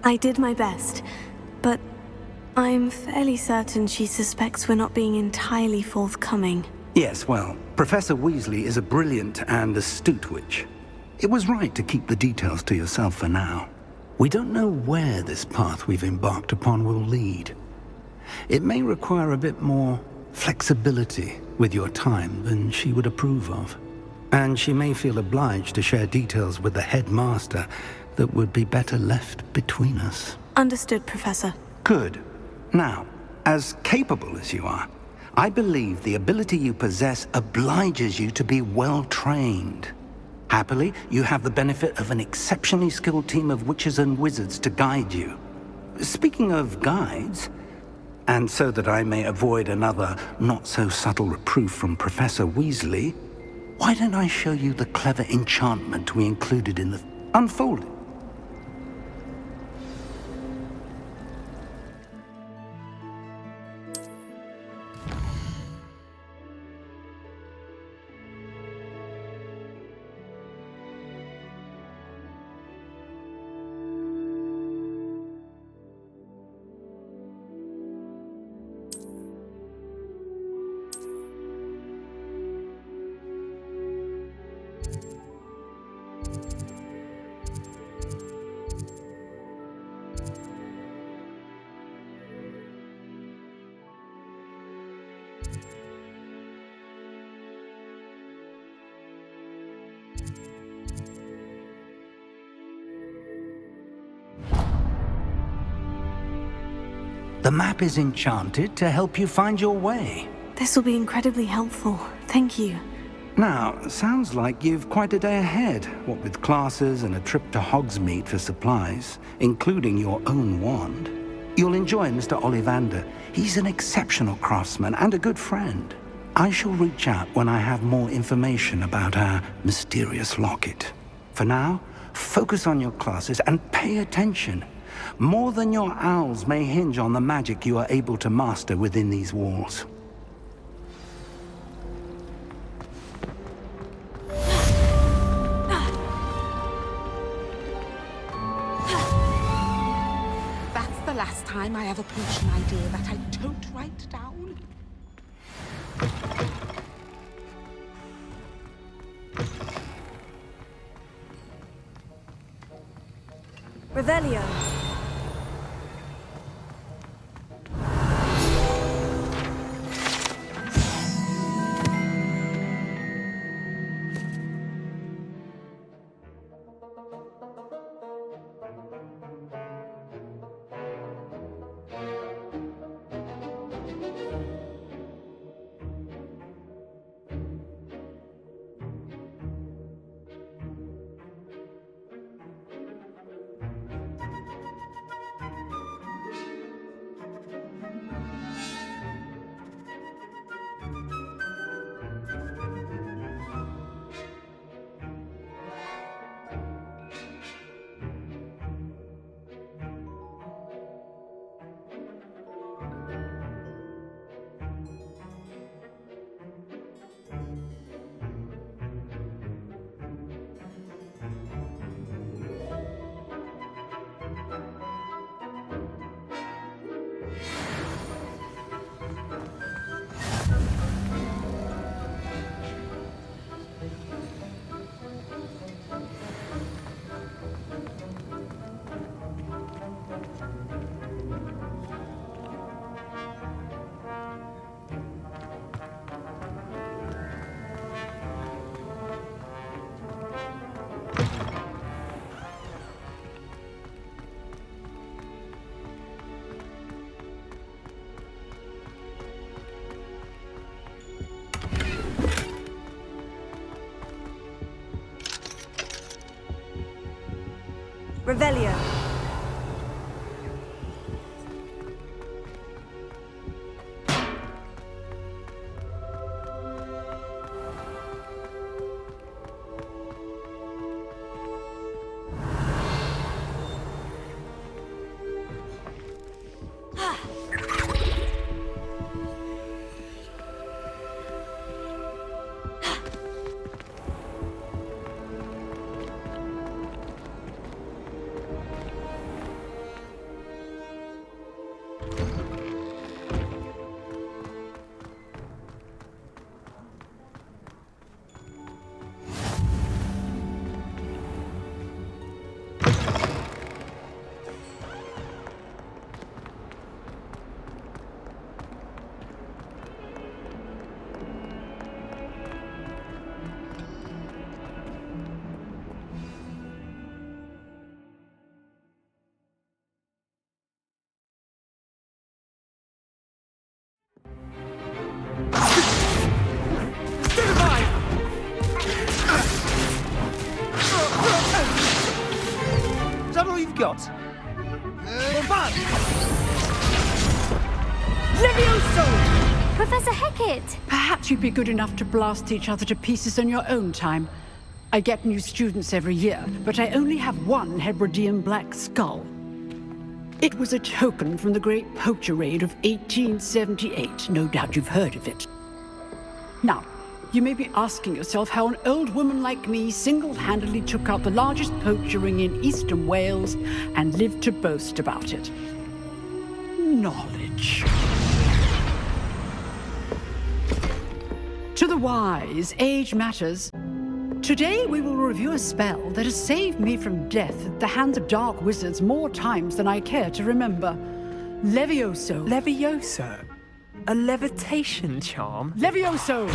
I did my best, but I'm fairly certain she suspects we're not being entirely forthcoming. Yes, well, Professor Weasley is a brilliant and astute witch. It was right to keep the details to yourself for now. We don't know where this path we've embarked upon will lead. It may require a bit more flexibility with your time than she would approve of. And she may feel obliged to share details with the headmaster that would be better left between us. Understood, Professor. Good. Now, as capable as you are, I believe the ability you possess obliges you to be well-trained. Happily, you have the benefit of an exceptionally skilled team of witches and wizards to guide you. Speaking of guides, and so that I may avoid another not-so-subtle reproof from Professor Weasley, why don't I show you the clever enchantment we included in the... Unfold it. The map is enchanted to help you find your way. This will be incredibly helpful. Thank you. Now, sounds like you've quite a day ahead, what with classes and a trip to Hogsmeade for supplies, including your own wand. You'll enjoy Mr. Ollivander. He's an exceptional craftsman and a good friend. I shall reach out when I have more information about our mysterious locket. For now, focus on your classes and pay attention. More than your owls may hinge on the magic you are able to master within these walls. That's the last time I have a potion idea that I don't write down. Revelio. Revelio. got? Levioso! Professor Hecat! Perhaps you'd be good enough to blast each other to pieces in your own time. I get new students every year, but I only have one Hebridean black skull. It was a token from the Great Poacher Raid of 1878. No doubt you've heard of it. Now, you may be asking yourself how an old woman like me single-handedly took out the largest poacher ring in eastern Wales and lived to boast about it. Knowledge. To the wise, age matters. Today we will review a spell that has saved me from death at the hands of dark wizards more times than I care to remember. Levioso. Levioso? A levitation charm? Levioso!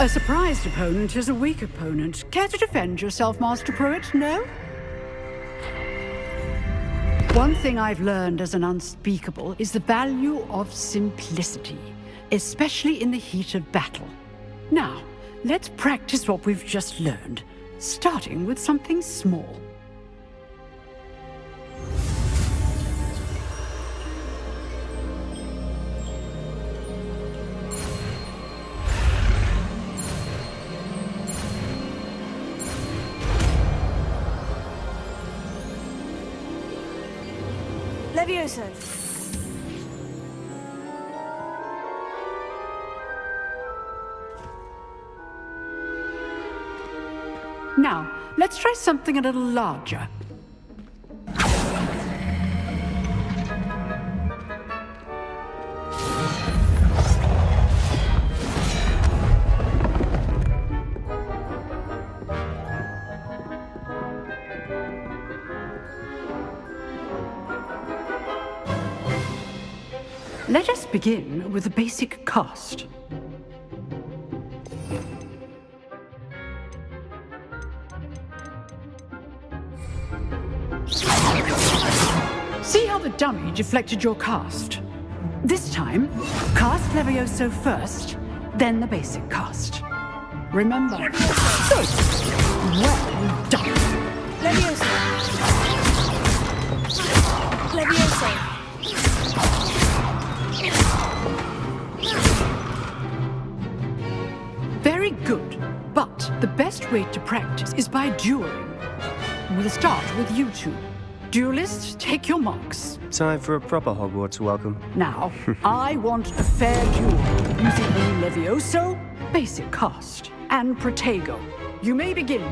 A surprised opponent is a weak opponent. Care to defend yourself, Master Pruitt? No? One thing I've learned as an unspeakable is the value of simplicity, especially in the heat of battle. Now, let's practice what we've just learned, starting with something small. Levioso. Now, let's try something a little larger. Let us begin with the basic cast. See how the dummy deflected your cast? This time, cast Levioso first, then the basic cast. Remember. Good. Well done. Levioso. Levioso. Very good. But the best way to practice is by dueling. We'll start with you two. Duelists, take your marks. Time for a proper Hogwarts welcome. Now, I want a fair duel using the Levioso, basic cast, and Protego. You may begin.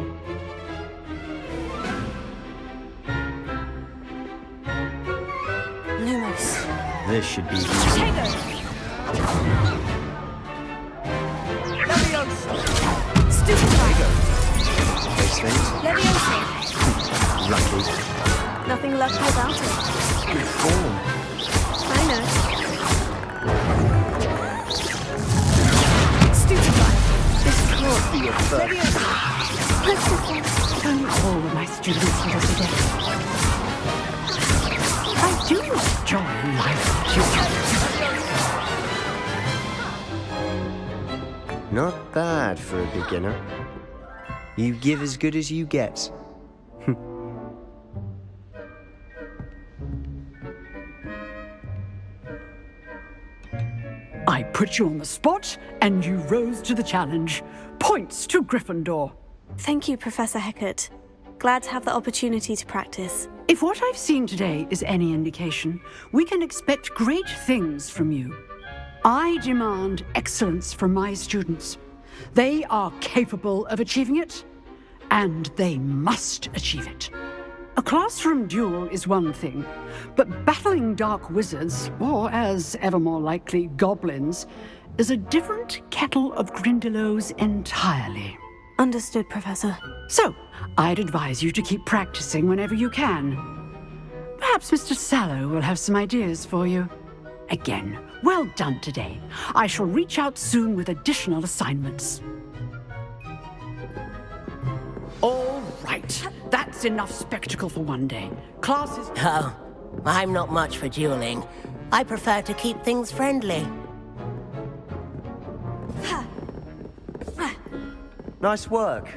Lumos. This should be easy. Protego. Levioso. Stupefy. Those things. Levioso. Lucky. Nothing lucky about it. Good form. I know. Stupefy. This can't be your first. Levioso. Don't all of my students with us today. I do enjoy life duels. Not bad for a beginner. You give as good as you get. I put you on the spot, and you rose to the challenge. Points to Gryffindor. Thank you, Professor Hecat. Glad to have the opportunity to practice. If what I've seen today is any indication, we can expect great things from you. I demand excellence from my students. They are capable of achieving it, and they must achieve it. A classroom duel is one thing, but battling dark wizards, or as ever more likely, goblins, is a different kettle of Grindylows entirely. Understood, Professor. So, I'd advise you to keep practicing whenever you can. Perhaps Mr. Sallow will have some ideas for you. Again, well done today. I shall reach out soon with additional assignments. All right, that's enough spectacle for one day. Classes... Oh, I'm not much for dueling. I prefer to keep things friendly. Nice work.